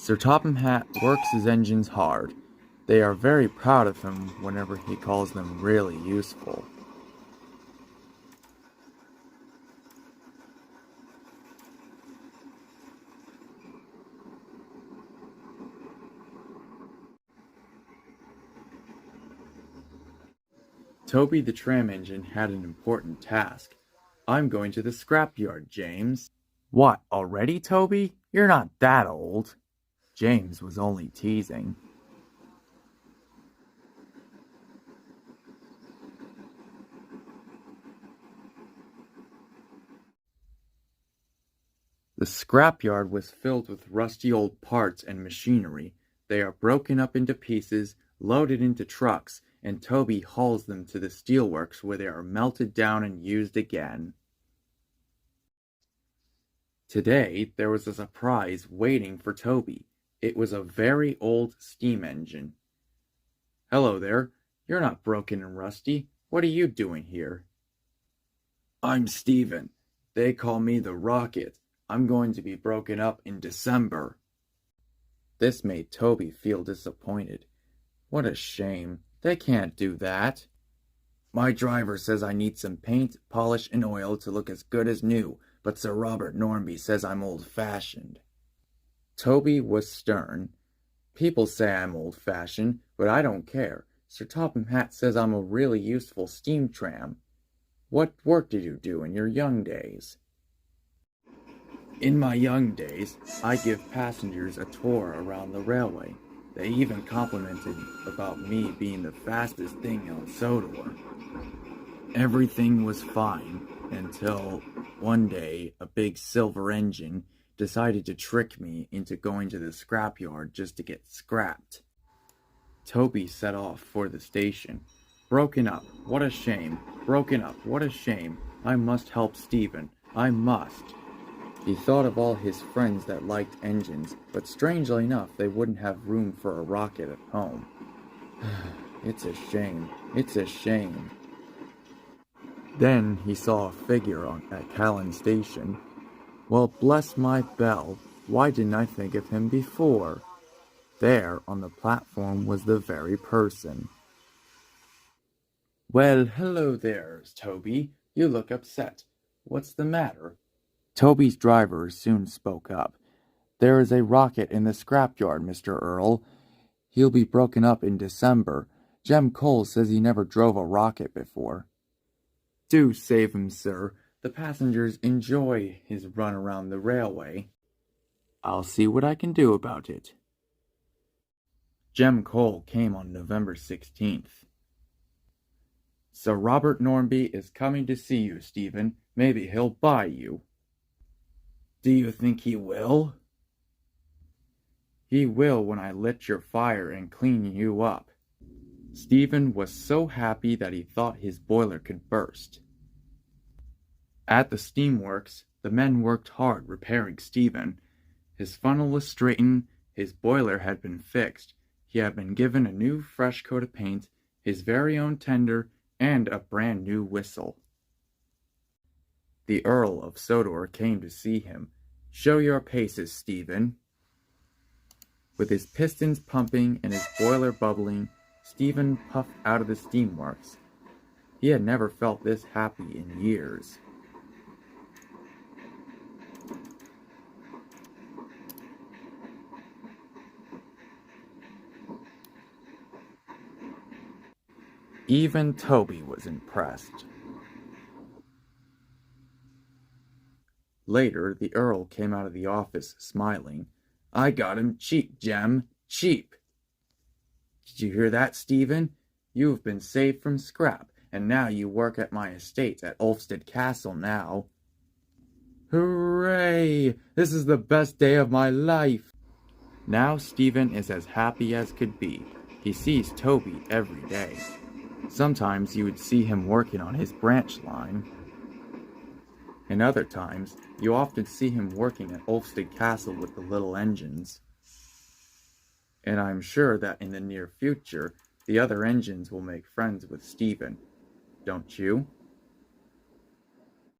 Sir Topham Hatt works his engines hard. They are very proud of him whenever he calls them really useful. Toby the tram engine had an important task. I'm going to the scrapyard, James. What, already, Toby? You're not that old. James was only teasing. The scrapyard was filled with rusty old parts and machinery. They are broken up into pieces, loaded into trucks, and Toby hauls them to the steelworks where they are melted down and used again. Today, there was a surprise waiting for Toby. It was a very old steam engine. Hello there. You're not broken and rusty. What are you doing here? I'm Steven. They call me the Rocket. I'm going to be broken up in December. This made Toby feel disappointed. What a shame. They can't do that. My driver says I need some paint, polish, and oil to look as good as new, but Sir Robert Norby says I'm old-fashioned. Toby was stern. People say I'm old-fashioned, but I don't care. Sir Topham Hatt says I'm a really useful steam tram. What work did you do in your young days? In my young days, I give passengers a tour around the railway. They even complimented about me being the fastest thing on Sodor. Everything was fine until one day a big silver engine decided to trick me into going to the scrapyard just to get scrapped. Toby set off for the station. Broken up, what a shame. Broken up, what a shame. I must help Stephen. I must. He thought of all his friends that liked engines, but strangely enough, they wouldn't have room for a rocket at home. It's a shame. It's a shame. Then he saw a figure at Callan Station. Well, bless my bell, why didn't I think of him before? There, on the platform, was the very person. Well, hello there, Toby. You look upset. What's the matter? Toby's driver soon spoke up. There is a rocket in the scrapyard, Mr. Earl. He'll be broken up in December. Jem Cole says he never drove a rocket before. Do save him, sir. The passengers enjoy his run around the railway. I'll see what I can do about it. Jem Cole came on November 16th. Sir Robert Norby is coming to see you, Stephen. Maybe he'll buy you. Do you think he will? He will when I lit your fire and clean you up. Stephen was so happy that he thought his boiler could burst. At the steamworks, the men worked hard repairing Stephen. His funnel was straightened, his boiler had been fixed, he had been given a new fresh coat of paint, his very own tender, and a brand new whistle. The Earl of Sodor came to see him. Show your paces, Stephen. With his pistons pumping and his boiler bubbling, Stephen puffed out of the steamworks. He had never felt this happy in years. Even Toby was impressed. Later, the Earl came out of the office smiling. I got him cheap, Jem, cheap. Did you hear that, Stephen? You have been saved from scrap, and now you work at my estates at Ulfstead Castle now. Hooray! This is the best day of my life! Now Stephen is as happy as could be. He sees Toby every day. Sometimes you would see him working on his branch line. And other times, you often see him working at Ulfstead Castle with the little engines. And I'm sure that in the near future, the other engines will make friends with Stephen. Don't you?